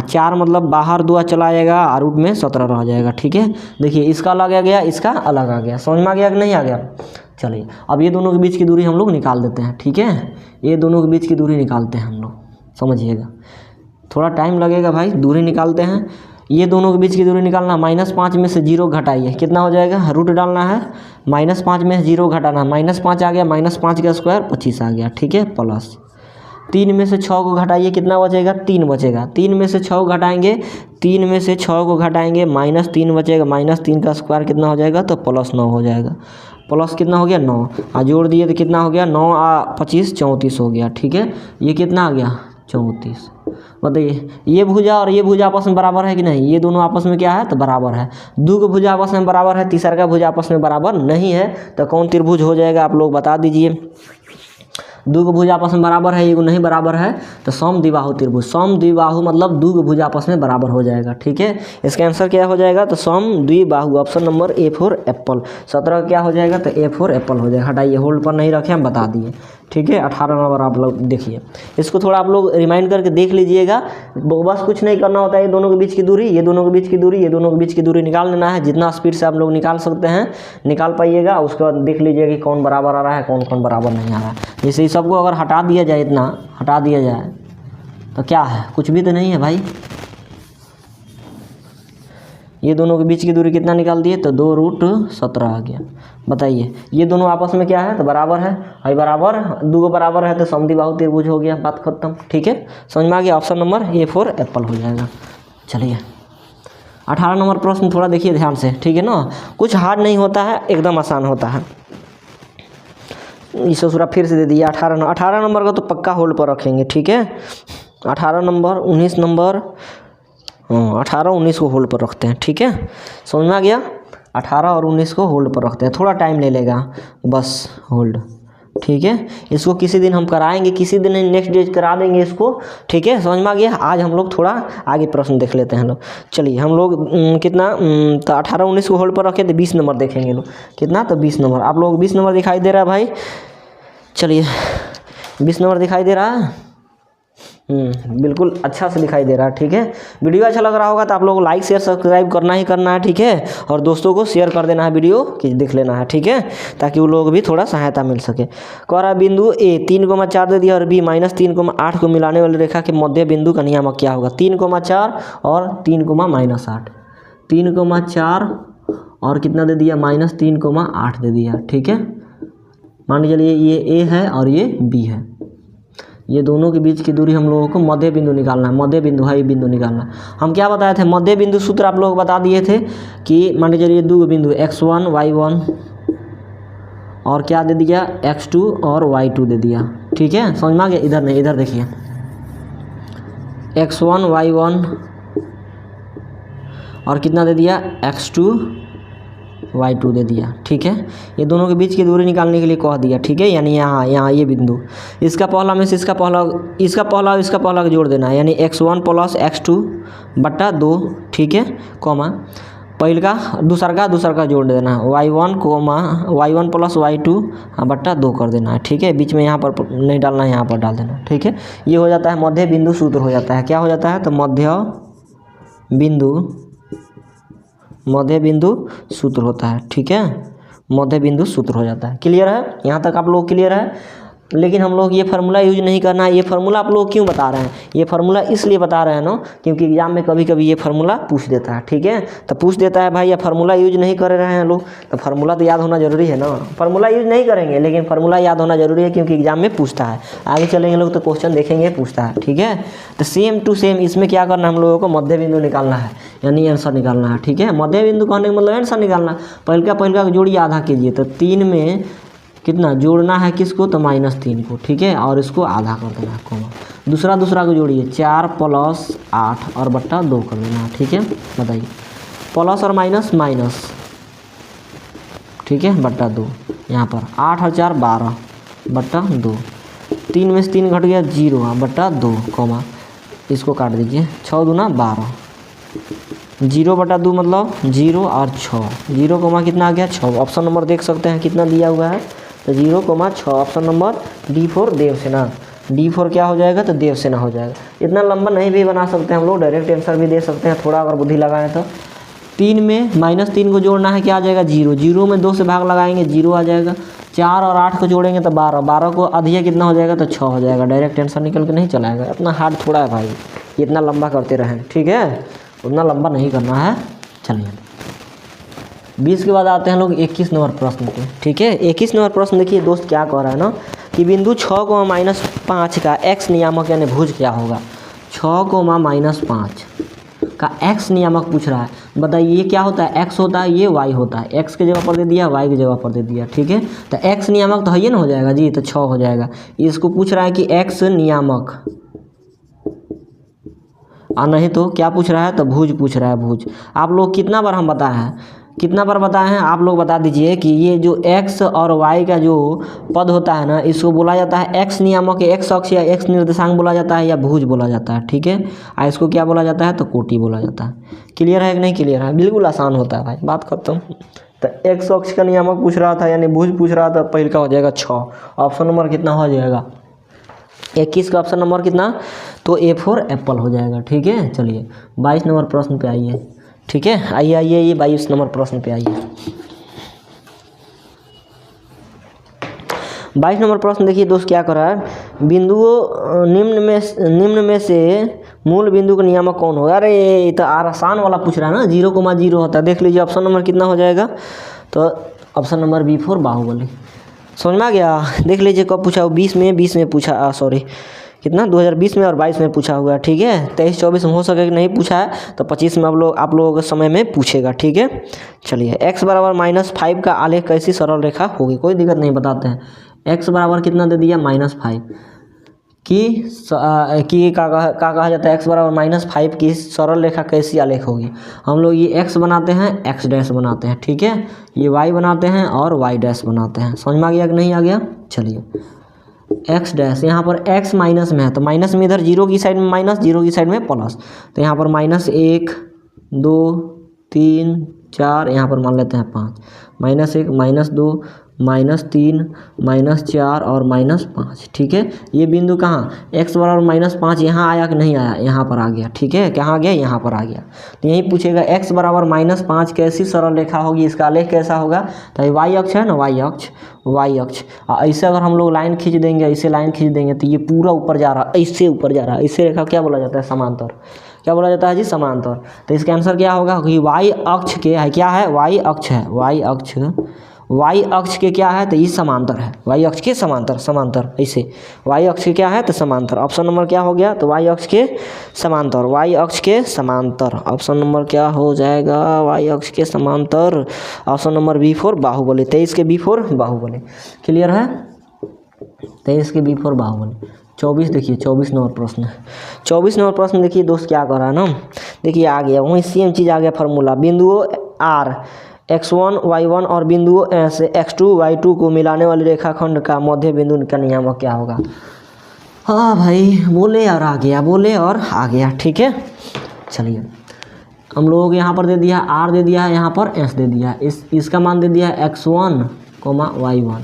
4 मतलब बाहर 2 चला जाएगा और रूट में 17 रह जाएगा, ठीक है। देखिए इसका अलग आ गया, इसका अलग आ गया, समझ में आ गया कि नहीं आ गया। चलिए अब ये दोनों के बीच की दूरी हम लोग निकाल देते हैं, ठीक है। ये दोनों के बीच की दूरी निकालते हैं हम लोग, समझिएगा थोड़ा टाइम लगेगा भाई। दूरी निकालते हैं, ये दोनों के बीच की दूरी निकालना, माइनस 5 में से 0 घटाइए, कितना हो जाएगा, रूट डालना है, माइनस 5 में से 0 घटाना, माइनस 5 आ गया, माइनस 5 का स्क्वायर 25 आ गया, ठीक है, प्लस 3 में से 6 को घटाइए, कितना बचेगा 3 बचेगा। 3 में से 6 को घटाएंगे, 3 में से 6 को घटाएंगे माइनस 3 बचेगा, माइनस 3 का स्क्वायर कितना हो जाएगा तो प्लस 9 हो जाएगा। प्लस कितना हो गया 9 और जोड़ दिए तो कितना हो गया 9 और 25 34 हो गया, ठीक है। ये कितना आ गया 34। बताइए ये भुजा और ये भुजा आपस में बराबर है कि नहीं, ये दोनों आपस में क्या है तो बराबर है। दो भुजा आपस में बराबर है, तीसरा का भुजा आपस में बराबर नहीं है तो कौन त्रिभुज हो जाएगा आप लोग बता दीजिए। दो भुजा आपस में बराबर है, एगो नहीं बराबर है तो समद्विबाहु त्रिभुज। समद्विबाहु मतलब दो भुजा आपस में बराबर हो जाएगा, ठीक है। इसका आंसर क्या हो जाएगा तो समद्विबाहु, option number A for apple. 17 क्या हो जाएगा तो A फॉर एप्पल हो जाएगा। हटाइए, होल्ड पर नहीं रखे, हम बता दिए, ठीक है। 18 नंबर आप लोग देखिए, इसको थोड़ा आप लोग रिमाइंड करके देख लीजिएगा। बस कुछ नहीं करना होता है, ये दोनों के बीच की दूरी, ये दोनों के बीच की दूरी, ये दोनों के बीच की दूरी निकाल लेना है। जितना स्पीड से आप लोग निकाल सकते हैं निकाल पाइएगा। उसके बाद देख लीजिएगा कि कौन बराबर आ रहा है, कौन कौन बराबर नहीं आ रहा है। जैसे इस सबको अगर हटा दिया जाए, इतना हटा दिया जाए तो क्या है, कुछ भी तो नहीं है भाई। ये दोनों के बीच की दूरी कितना निकाल दिए तो 2√17 आ गया। बताइए ये दोनों आपस में क्या है तो बराबर है, भाई बराबर, दो बराबर है तो समद्विबाहु त्रिभुज हो गया, बात खत्म, ठीक है। समझ में आ गया, option number A for Apple हो जाएगा। चलिए 18 नंबर प्रश्न थोड़ा देखिए ध्यान से, ठीक है ना। कुछ हार्ड नहीं होता है, एकदम आसान होता है। इस सूरा फिर से दे दिया। 18 नंबर का तो पक्का होल्ड पर रखेंगे, ठीक है। 18 नंबर 19 नंबर 18 19 को होल्ड पर रखते हैं, ठीक है। समझ में आ गया, 18 और 19 को होल्ड पर रखते हैं, थोड़ा टाइम ले लेगा बस, होल्ड, ठीक है। इसको किसी दिन हम कराएंगे, किसी दिन नेक्स्ट डे करा देंगे इसको, ठीक है। समझ में आ गया। आज हम लोग थोड़ा आगे प्रश्न देख लेते हैं लोग। चलिए हम लोग कितना तो 18 19 को होल्ड पर रखे तो 20 नंबर देखेंगे लोग, कितना तो 20 नंबर। आप लोग 20 नंबर दिखाई दे रहा है भाई, चलिए 20 नंबर दिखाई दे रहा है, बिल्कुल अच्छा से दिखाई दे रहा है, ठीक है। वीडियो अच्छा लग रहा होगा तो आप लोगों को लाइक शेयर सब्सक्राइब करना ही करना है, ठीक है। और दोस्तों को शेयर कर देना है वीडियो कि देख लेना है, ठीक है, ताकि वो लोग भी थोड़ा सहायता मिल सके। कह रहा बिंदु A 3,4 दे दिया और B -3,8 को मिलाने वाली रेखा के मध्य बिंदु का नियामक क्या होगा। 3,4 और 3,-8, 3,4 और कितना दे दिया -3,8 दे दिया। ठीक है, मान के चलिए ये ए है और ये बी है, ये दोनों के बीच की दूरी हम लोगों को मध्य बिंदु निकालना है, मध्य बिंदु है, ये बिंदु निकालना है। हम क्या बताए थे, मध्य बिंदु सूत्र आप लोग बता दिए थे कि मान के चलिए दो बिंदु x1 y1 और क्या दे दिया x2 और y2 दे दिया। ठीक है, समझ में आ गया। इधर नहीं, इधर देखिए x1 y1 और कितना दे दिया x2 y2 दे दिया। ठीक है, ये दोनों के बीच की दूरी निकालने के लिए कह दिया। ठीक है, यानी यहाँ ये बिंदु, इसका पहला में से इसका पहला जोड़ देना है, यानी x1 + x2 बट्टा 2। ठीक है, कॉमा पहले का दूसर का जोड़ देना है, y1 + y2 बट्टा 2 कर देना है। ठीक है, बीच में यहाँ पर नहीं डालना है, यहाँ पर डाल देना। ठीक है, ये हो जाता है मध्य बिंदु सूत्र हो जाता है। क्या हो जाता है, तो मध्य बिंदु सूत्र होता है। ठीक है, मध्य बिंदु सूत्र हो जाता है। क्लियर है, यहाँ तक आप लोग क्लियर है। लेकिन हम लोग ये फार्मूला यूज नहीं करना है। ये फार्मूला आप लोग क्यों बता रहे हैं, ये फार्मूला इसलिए बता रहे हैं ना, क्योंकि एग्जाम में कभी कभी ये फार्मूला पूछ देता है। ठीक है, तो पूछ देता है भाई ये फार्मूला यूज नहीं कर रहे हैं लोग, तो फार्मूला तो याद होना जरूरी है ना। फार्मूला यूज नहीं करेंगे लेकिन फार्मूला याद होना जरूरी है, क्योंकि एग्जाम में पूछता है। आगे चलेंगे लोग तो क्वेश्चन देखेंगे, पूछता है। ठीक है, तो सेम टू सेम इसमें क्या करना है, हम लोगों को मध्य बिंदु निकालना है, यानी आंसर निकालना है। ठीक है, मध्य बिंदु कहने का मतलब आंसर निकालना। पहले का जोड़िए, आधा कीजिए, तो 3 में कितना जोड़ना है किसको, तो -3 को। ठीक है, और इसको आधा कर देना है, कॉमा दूसरा को जोड़िए, 4 + 8 और बट्टा 2 कर देना है। ठीक है, बताइए प्लस और माइनस, ठीक है, बट्टा 2। यहाँ पर 8 और 4 12 बट्टा 2, 3 में से 3 घट गया 0 बट्टा 2, कॉमा इसको काट दीजिए, 6 दूना 12, 0 बटा 2 मतलब 0 और 6, 0, कितना आ गया 6। ऑप्शन नंबर देख सकते हैं कितना दिया हुआ है, तो 0,6। Option number D4 Devasena. D4 क्या हो जाएगा, तो देवसेना हो जाएगा। इतना लंबा नहीं भी बना सकते हैं हम लोग, डायरेक्ट आंसर भी दे सकते हैं, थोड़ा अगर बुद्धि लगाएं तो। 3 में -3 को जोड़ना है, क्या आ जाएगा 0, 0 में 2 से भाग लगाएंगे 0 आ जाएगा। 4 और 8 को जोड़ेंगे तो 12, 12 को अधिया कितना हो जाएगा, तो 6 हो जाएगा। डायरेक्ट आंसर निकल के नहीं चलाएगा, इतना हार्ड थोड़ा है भाई, इतना लंबा करते रहें। ठीक है, उतना लंबा नहीं करना है। चलिए 20 के बाद आते हैं लोग 21 नंबर प्रश्न पे। ठीक है, 21 नंबर प्रश्न देखिए दोस्त क्या कह रहा है ना, कि बिंदु 6, -5 का x नियामक यानी भुज क्या होगा। 6, -5 का x नियामक पूछ रहा है। बताइए ये क्या होता है, x होता है, ये y होता है। x की जगह पर दे दिया, y की जगह पर दे दिया। ठीक है, तो x नियामक तो है ये ना हो जाएगा जी, तो 6 हो जाएगा। इसको पूछ रहा है कि x नियामक, और नहीं तो क्या पूछ रहा है, तो भुज पूछ रहा है, भुज। आप लोग कितना बार हम बताए हैं, आप लोग बता दीजिए कि ये जो x और y का जो पद होता है ना, इसको बोला जाता है x नियामक, x अक्ष या x निर्देशांक बोला जाता है, या भुज बोला जाता है। ठीक है, और इसको क्या बोला जाता है, तो कोटि बोला जाता है। क्लियर है कि नहीं क्लियर है, बिल्कुल आसान होता है भाई, बात करता हूँ। तो x अक्ष का नियामक पूछ रहा था, यानी भुज पूछ रहा था, पहले का हो जाएगा 6। ऑप्शन नंबर कितना हो जाएगा, 21 का ऑप्शन नंबर कितना, तो A4 एप्पल हो जाएगा। ठीक है, चलिए 22 नंबर प्रश्न पे आइए। ठीक है, आइए ये 22 नंबर प्रश्न पे आइए। 22 नंबर प्रश्न देखिए दोस्त क्या कर रहा है, बिंदुओं निम्न में से मूल बिंदु का नियामक कौन होगा। अरे ये तो आसान वाला पूछ रहा है ना, 0,0 होता है। देख लीजिए ऑप्शन नंबर कितना हो जाएगा, तो ऑप्शन नंबर B4 बाहुबली। समझ में आ गया, देख लीजिए कब पूछा हो, 20 में पूछा, सॉरी कितना 2020 में और 22 में पूछा हुआ है। ठीक है, 23-24 में हो सके कि नहीं पूछा है, तो 25 में आप लोगों के समय में पूछेगा। ठीक है, चलिए x बराबर -5 का आलेख कैसी सरल रेखा होगी, कोई दिक्कत नहीं, बताते हैं। x बराबर कितना दे दिया -5 की का कहा जाता है, x बराबर -5 की सरल रेखा कैसी आलेख होगी। हम लोग ये x बनाते हैं, x डैश बनाते हैं। ठीक है, ये y बनाते हैं और y डैश बनाते हैं। समझ में आ गया कि नहीं आ गया, चलिए x डैश, यहाँ पर x माइनस में है, तो माइनस में इधर 0 की साइड में माइनस, 0 की साइड में प्लस, तो यहाँ पर -1 2 3 4, यहाँ पर मान लेते हैं 5, -1 -2 -3 -4 और -5। ठीक है, ये बिंदु कहाँ, x बराबर -5 यहाँ आया कि नहीं आया, यहाँ पर आ गया। ठीक है, कहाँ आ गया, यहाँ पर आ गया। तो यही पूछेगा x बराबर -5 कैसी सरल रेखा होगी, इसका आलेख कैसा होगा। तो ये y अक्ष है ना, y अक्ष, ऐसे अगर हम लोग लाइन खींच देंगे, ऐसे लाइन खींच देंगे, तो ये पूरा ऊपर जा रहा है, ऐसे ऊपर जा रहा है। ऐसे रेखा क्या बोला जाता है, समांतर। क्या बोला जाता है जी, समांतर। तो इसका आंसर क्या होगा कि वाई अक्ष के है, क्या है, वाई अक्ष है, वाई अक्ष के क्या है, तो ये समांतर है, वाई अक्ष के समांतर ऐसे, वाई अक्ष के क्या है, तो समांतर। ऑप्शन नंबर क्या हो गया, तो वाई अक्ष के समांतर, वाई अक्ष के समांतर। ऑप्शन नंबर क्या हो जाएगा, वाई अक्ष के समांतर। Option number B4 Baahubali. 23 के B4 बाहुबली। क्लियर है, 23 के B4 बाहुबली। 24 देखिए, 24 नंबर प्रश्न है। 24 नंबर प्रश्न देखिए दोस्त क्या कर रहा है ना, देखिए आ गया वही सेम चीज़ आ गया फार्मूला। बिंदुओं R x1 y1 और बिंदुओं S x2 y2 को मिलाने वाली रेखाखंड का मध्य बिंदु का नियामक क्या होगा। हाँ भाई, बोले और आ गया, ठीक है। चलिए हम लोग यहाँ पर दे दिया R दे दिया है, यहाँ पर S दे दिया है, इसका मान दे दिया है x1 y1,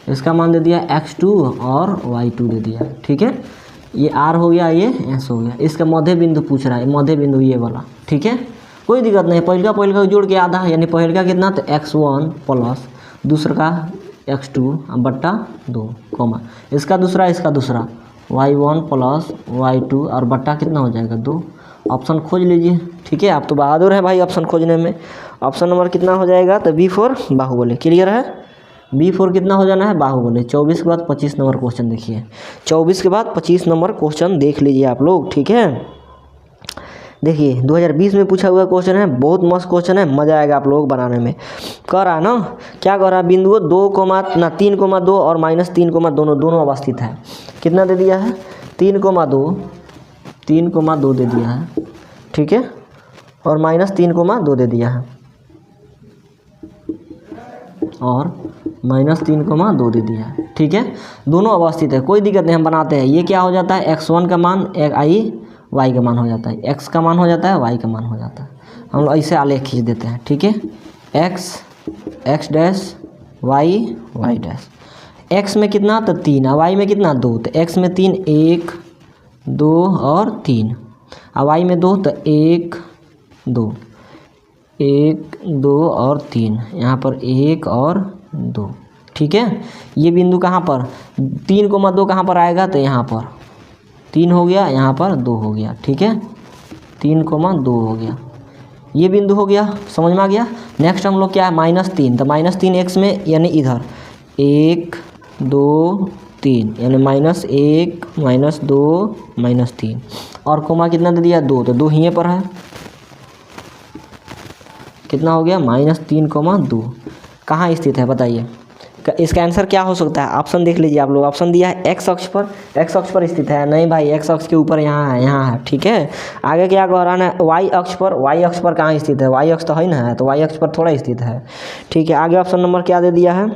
इसका मान दे दिया x2 और y2 दे दिया, ठीक है। ये R हो गया, ये S हो गया। इसका मध्य बिंदु पूछ रहा है, मध्य बिंदु ये वाला, ठीक है, कोई दिक्कत नहीं। पहले का जोड़ के आधा, यानी पहले का कितना, तो x1 प्लस दूसरा का x2 बट्टा 2 कोमा, इसका दूसरा y1 प्लस y2 और बट्टा कितना हो जाएगा 2। ऑप्शन खोज लीजिए, ठीक है। आप तो बहादुर है भाई ऑप्शन खोजने में। ऑप्शन नंबर कितना हो जाएगा, तो B4 बाहुबली। क्लियर है, B4 कितना हो जाना है, बाहुबली। 24 के बाद 25 नंबर क्वेश्चन देखिए, 24 के बाद 25 नंबर क्वेश्चन देख लीजिए आप लोग, ठीक है। देखिए 2020 में पूछा हुआ क्वेश्चन है, बहुत मस्त क्वेश्चन है, मज़ा आएगा आप लोग बनाने में। कह रहा है ना, क्या कह रहा है, बिंदुओं 3,2 और -3, दोनों अवस्थित है। कितना दे दिया है, 3,2 दे दिया है, ठीक है, और -3,2 दे दिया है, और -3,2 दे दिया है, ठीक है। दोनों अवस्थित है, कोई दिक्कत नहीं, हम बनाते हैं। ये क्या हो जाता है, x1 का मान y का मान हो जाता है, x का मान हो जाता है, y का मान हो जाता है। हम लोग ऐसे आलेख खींच देते हैं, ठीक है। x dash y dash. x में कितना, तो 3, और y में कितना 2, तो x में 3 1 2 और 3, और y में 2, तो 1 2 और 3, यहाँ पर 1 और 2, ठीक है। ये बिंदु कहाँ पर, 3,2 कहाँ पर आएगा, तो यहाँ पर 3 हो गया, यहाँ पर 2 हो गया, ठीक है, 3,2 हो गया, ये बिंदु हो गया, समझ में आ गया। नेक्स्ट हम लोग क्या है, -3, तो -3 x में, यानी इधर 1 2 3, यानी -1 -2 -3, और कोमा कितना दे दिया, 2, तो 2 यहीं पर है, कितना हो गया, -3,2। कहाँ स्थित है बताइए, इसका आंसर क्या हो सकता है। ऑप्शन देख लीजिए आप लोग, ऑप्शन दिया है x अक्ष पर स्थित है, नहीं भाई x अक्ष के ऊपर यहाँ है, ठीक है। आगे क्या कह रहा है, y अक्ष पर कहाँ स्थित है, y अक्ष तो है ना, तो y अक्ष पर थोड़ा स्थित है, ठीक है। आगे ऑप्शन नंबर क्या दे दिया है,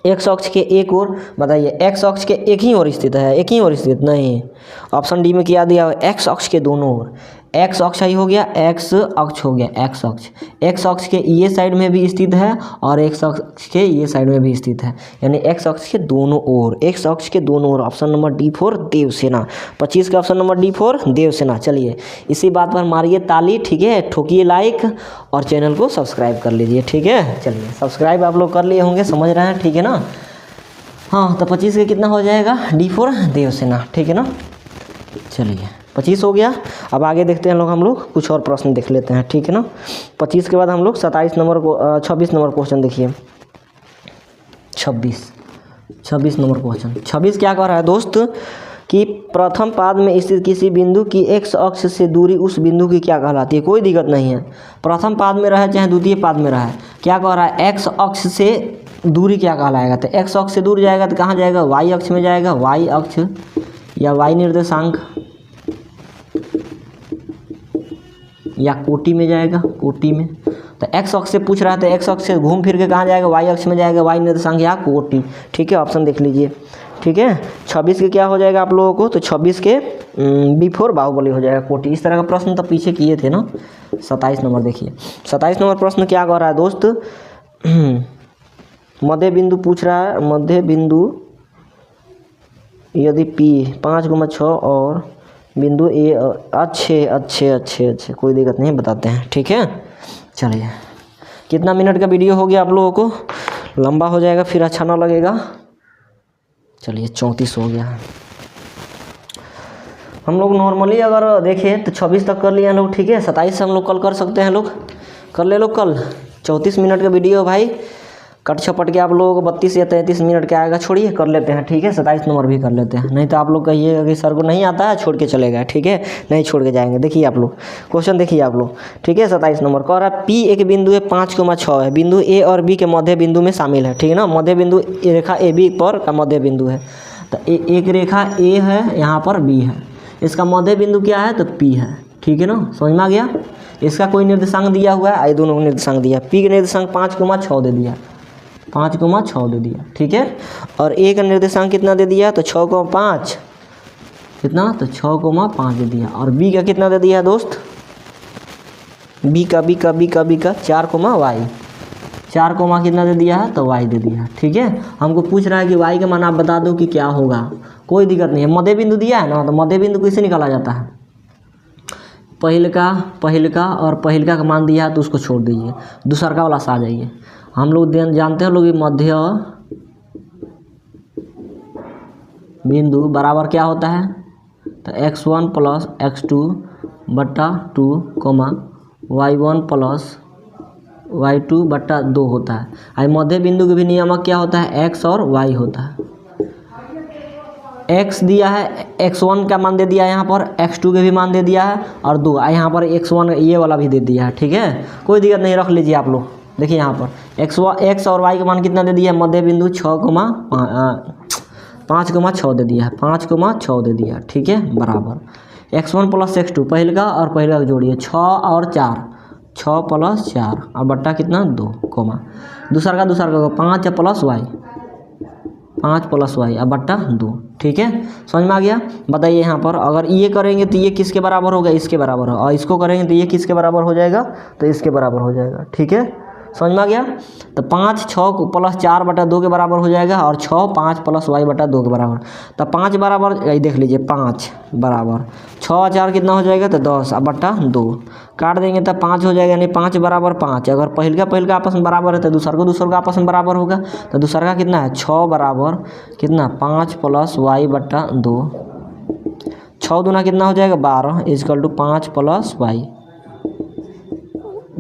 x अक्ष के एक ओर, बताइए x अक्ष के एक ही ओर स्थित है, एक ही ओर स्थित नहीं। ऑप्शन डी में क्या दिया है, x अक्ष के दोनों ओर, x अक्ष ही हो गया, x अक्ष हो गया, x अक्ष के ये साइड में भी स्थित है और x अक्ष के ये साइड में भी स्थित है, यानी x अक्ष के दोनों ओर, x अक्ष के दोनों ओर। Option number D4 Devasena. 25 का ऑप्शन नंबर D4 देवसेना। चलिए इसी बात पर मारिए ताली, ठीक है, ठोकिए लाइक और चैनल को सब्सक्राइब कर लीजिए, ठीक है। चलिए सब्सक्राइब आप लोग कर लिए होंगे, समझ रहे हैं, ठीक है ना। हाँ, तो 25 का कितना हो जाएगा, D4 देवसेना, ठीक है ना। चलिए 25 हो गया। अब आगे देखते हैं हम लोग कुछ और प्रश्न देख लेते हैं, ठीक है ना। 25 के बाद हम लोग 26 नंबर क्वेश्चन देखिए। 26 नंबर क्वेश्चन। 26 क्या कह रहा है दोस्त, कि प्रथम पाद में स्थित किसी बिंदु की x अक्ष से दूरी उस बिंदु की क्या कहलाती है। कोई दिक्कत नहीं है, प्रथम पाद में रहे चाहे द्वितीय पाद में रहे, क्या कह रहा है, x अक्ष से दूरी क्या कहलाएगा। तो x अक्ष से दूर जाएगा तो कहाँ जाएगा, y अक्ष में जाएगा, y अक्ष या y निर्देशांक या कोटि में जाएगा, कोटि में। तो x अक्ष से पूछ रहा है, तो x अक्ष से घूम फिर के कहाँ जाएगा, y अक्ष में जाएगा, y निर्देशांक या कोटि, ठीक है। ऑप्शन देख लीजिए, ठीक है। 26 के क्या हो जाएगा आप लोगों को, तो 26 के B4 बाहुबली हो जाएगा, कोटि। इस तरह का प्रश्न तो पीछे किए थे ना। 27 नंबर देखिए, 27 नंबर प्रश्न क्या कह रहा है दोस्त, मध्य बिंदु पूछ रहा है, मध्य बिंदु यदि P 5,6 और बिंदु ए अच्छे, कोई दिक्कत नहीं, बताते हैं, ठीक है। चलिए कितना मिनट का वीडियो हो गया आप लोगों को, लंबा हो जाएगा फिर अच्छा ना लगेगा। चलिए 34 हो गया है। हम लोग नॉर्मली अगर देखें तो 26 तक कर लिए हैं लोग, ठीक है। 27 से हम लोग कल कर सकते हैं लोग, कर ले लोग कल। 34 मिनट का वीडियो भाई, कट छपट के आप लोगों को 32 या 33 मिनट के आएगा, छोड़िए कर लेते हैं, ठीक है। 27 नंबर भी कर लेते हैं, नहीं तो आप लोग कहिएगा कि सर को नहीं आता है छोड़ के चले गए, ठीक है। नहीं छोड़ के जाएंगे। देखिए आप लोग क्वेश्चन देखिए आप लोग, ठीक है। 27 नंबर कह रहा है P एक बिंदु है 5,6 है, बिंदु A और B के मध्य बिंदु में शामिल है, ठीक है ना। मध्य बिंदु रेखा AB पर का मध्य बिंदु है, तो एक रेखा A है, यहाँ पर B है, इसका मध्य बिंदु क्या है तो P है, ठीक है ना। समझ में आ गया। इसका कोई निर्देशांक दिया हुआ है, आई दोनों को निर्देशांक दिया, P का निर्देशांक 5,6 दे दिया, 5,6 दे दिया, ठीक है। और A का निर्देशांक कितना दे दिया तो 6,5 कितना तो 6,5 दे दिया। और B का कितना दे दिया दोस्त, B का 4, y 4, कितना दे दिया है तो y दे दिया, ठीक है। हमको पूछ रहा है कि y का मान आप बता दो कि क्या होगा, कोई दिक्कत नहीं है। मध्य बिंदु दिया है ना, तो मध्य बिंदु कैसे निकाला जाता है, पहल का और पहिलका का मान दिया है तो उसको छोड़ दीजिए, दूसरा वाला से आ जाइए। हम लोग जानते हैं लोग मध्य बिंदु बराबर क्या होता है तो x1 प्लस x2 बट्टा 2 y1 प्लस y2 बट्टा 2 होता है। आई मध्य बिंदु के भी नियामक क्या होता है x और y होता है। x दिया है, x1 का मान दे दिया है यहाँ पर, x2 के भी मान दे दिया है और 2 यहाँ पर x1 ये वाला भी दे दिया है, ठीक है। कोई दिक्कत नहीं, रख लीजिए आप लोग। देखिए यहाँ पर x और y का मान कितना दे दिया है, मध्य बिंदु 5,6 दे दिया है, 5,6 दे दिया, ठीक है। बराबर x1 प्लस x2 पहले का और पहले का जोड़िए 6 और 4, 6 प्लस 4 और बट्टा कितना 2, दूसरा का 5 प्लस y, 5 प्लस y अब बट्टा 2, ठीक है। समझ में आ गया। बताइए यहाँ पर अगर ये करेंगे तो ये किसके बराबर होगा, इसके बराबर हो, और इसको करेंगे तो ये किसके बराबर हो जाएगा तो इसके बराबर हो जाएगा, ठीक है। समझ में आ गया। तो 5 6 प्लस 4 बटा 2 के बराबर हो जाएगा और 6 5 प्लस y बटा 2 के बराबर। तो 5 बराबर देख लीजिए 5 बराबर 6 4 कितना हो जाएगा तो 10 अब बटा 2 काट देंगे तो 5 हो जाएगा, यानी 5 बराबर 5। अगर पहल का आपस में बराबर है तो दूसरा का आपस में बराबर होगा, तो दूसरा का कितना है 6 बराबर कितना 5 प्लस y बटा 2, 6 दूना कितना हो जाएगा 12 equal to 5 plus y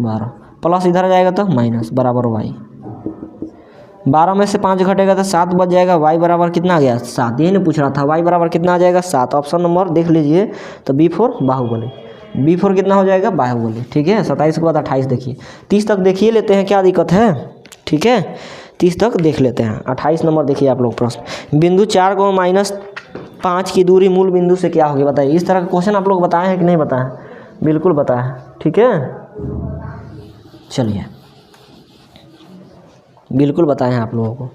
12 plus इधर आ जाएगा तो माइनस बराबर y। 12 में से 5 घटेगा तो 7 बच जाएगा, y बराबर कितना आ गया 7। यही नहीं पूछ रहा था, y बराबर कितना आ जाएगा 7। ऑप्शन नंबर देख लीजिए तो B4 बाहुबली, B4 कितना हो जाएगा बाहुबली, ठीक है। 27 के बाद 28 देखिए, 30 तक देखिए लेते हैं, क्या दिक्कत है, ठीक है। 30 तक देख लेते हैं। 28 नंबर देखिए आप लोग प्रश्न, बिंदु 4 को -5 की दूरी मूल बिंदु से क्या होगी बताइए। इस तरह का क्वेश्चन आप लोग बताए हैं कि नहीं बताए, बिल्कुल बताए हैं, ठीक है। चलिए बिल्कुल बताए हैं आप लोगों को,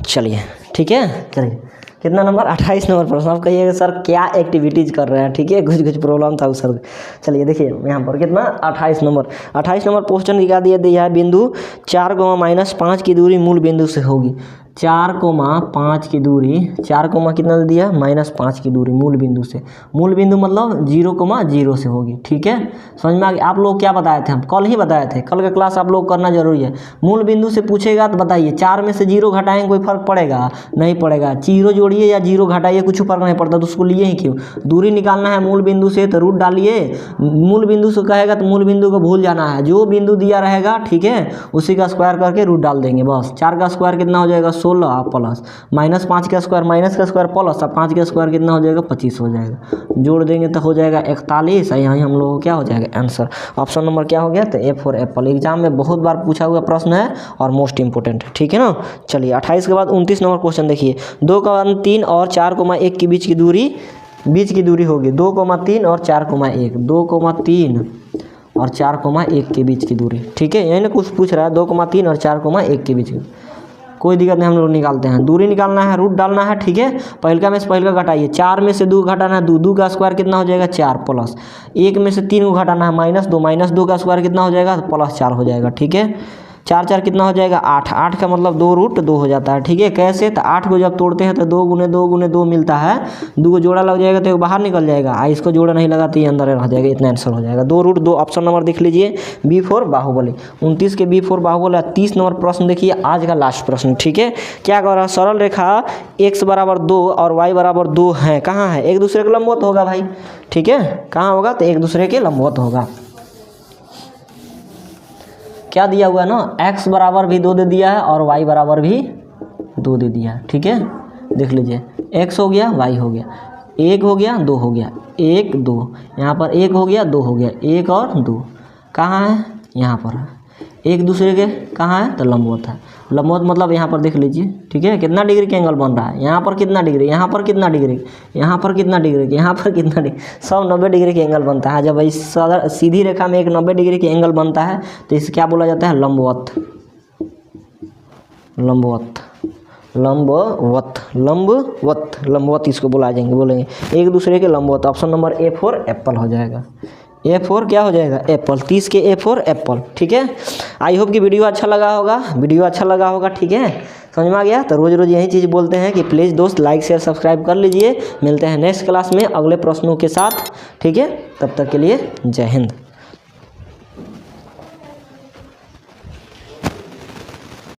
चलिए ठीक है। चलिए कितना नंबर 28 नंबर प्रश्न। आप कहिएगा सर क्या एक्टिविटीज़ कर रहे हैं, ठीक है, कुछ प्रॉब्लम था उस सर। चलिए देखिए यहाँ पर कितना 28 नंबर क्वेश्चन क्या दिया है, बिंदु 4 -5 की दूरी मूल बिंदु से होगी। 4,5 की दूरी, 4, कितना दे दिया -5 की दूरी मूल बिंदु से, मूल बिंदु मतलब 0,0 से होगी, ठीक है। समझ में आ गया। आप लोग क्या बताए थे, हम कल ही बताए थे, कल का क्लास आप लोग करना जरूरी है। मूल बिंदु से पूछेगा तो बताइए 4 में से 0 घटाएंगे कोई फर्क पड़ेगा नहीं पड़ेगा, 0 जोड़िए या 0 घटाइए कुछ फर्क नहीं पड़ता, तो उसको लिए ही क्यों। दूरी निकालना है मूल बिंदु से तो रूट डालिए, मूल बिंदु से कहेगा तो मूल बिंदु को भूल जाना है, जो बिंदु दिया रहेगा ठीक है उसी का स्क्वायर करके रूट डाल देंगे बस। 4 का स्क्वायर कितना हो जाएगा 16 प्लस -5 का स्क्वायर माइनस का स्क्वायर प्लस 5 का स्क्वायर कितना हो जाएगा 25 हो जाएगा, जोड़ देंगे तो हो जाएगा 41। यहाँ हम लोगों को क्या हो जाएगा आंसर। ऑप्शन नंबर क्या हो गया तो A फॉर एप्पल। एग्जाम में बहुत बार पूछा हुआ प्रश्न है और मोस्ट इंपोर्टेंट है, ठीक है ना। चलिए 28 के बाद 29 नंबर क्वेश्चन देखिए, 2,3 और 4,1 के बीच की दूरी होगी 2,3 और 4,1, 2,3 और 4,1 के बीच की दूरी, ठीक है। यही ना कुछ पूछ रहा है 2,3 और 4,1 के बीच की, कोई दिक्कत नहीं, हम लोग निकालते हैं। दूरी निकालना है, रूट डालना है, ठीक है। पहलका में से पहलका घटाइए, 4 में से 2 घटाना है 2 का स्क्वायर कितना हो जाएगा 4 प्लस 1 में से 3 को घटाना है -2 का स्क्वायर कितना हो जाएगा +4 हो जाएगा, ठीक है। 4 4 कितना हो जाएगा 8, 8 का मतलब 2√2 हो जाता है। ठीक है, कैसे, तो 8 को जब तोड़ते हैं तो 2 गुने 2 गुने 2 मिलता है, 2 को जोड़ा लग जाएगा तो ये बाहर निकल जाएगा, इसको जोड़ा नहीं लगा तो ये अंदर रह जाएगा, इतना आंसर हो जाएगा 2√2। ऑप्शन नंबर देख लीजिए B4 बाहुबली। 29 के B4 बाहुबली। 30 नंबर प्रश्न देखिए, आज का लास्ट प्रश्न। ठीक है, क्या कह रहा है, सरल रेखा x बराबर 2 और y बराबर 2 है, कहाँ है, एक दूसरे के लंबवत होगा भाई। ठीक है, कहाँ होगा, तो एक दूसरे के लंबवत होगा। क्या दिया हुआ है ना, x बराबर भी 2 दे दिया है और y बराबर भी 2 दे दिया है। ठीक है, देख लीजिए, x हो गया, y हो गया, 1 हो गया, 2 हो गया, 1 2, यहाँ पर 1 हो गया, 2 हो गया, 1 और 2 कहाँ है, यहाँ पर है, एक दूसरे के कहाँ है, तो लंबवत है। लंबवत मतलब यहाँ पर देख लीजिए। ठीक है, कितना डिग्री का एंगल बन रहा है, यहाँ पर कितना डिग्री, यहाँ पर कितना डिग्री, यहाँ पर कितना डिग्री, यहाँ पर कितना डिग्री, सब 90 डिग्री के एंगल बनता है। जब इस अगर सीधी रेखा में एक 90 डिग्री के एंगल बनता है तो इसे क्या बोला जाता है, लंबवत। लंबवत लंबवत लंबवत लंबवत इसको बोलेंगे एक दूसरे के लंबवत। ऑप्शन नंबर A4 एप्पल हो जाएगा। A4 क्या हो जाएगा, एप्पल। 30 के A4 एप्पल। ठीक है, आई होप कि वीडियो अच्छा लगा होगा। ठीक है, समझ में आ गया। तो रोज़ यही चीज़ बोलते हैं कि प्लीज़ दोस्त लाइक शेयर सब्सक्राइब कर लीजिए। मिलते हैं नेक्स्ट क्लास में अगले प्रश्नों के साथ। ठीक है, तब तक के लिए जय हिंद।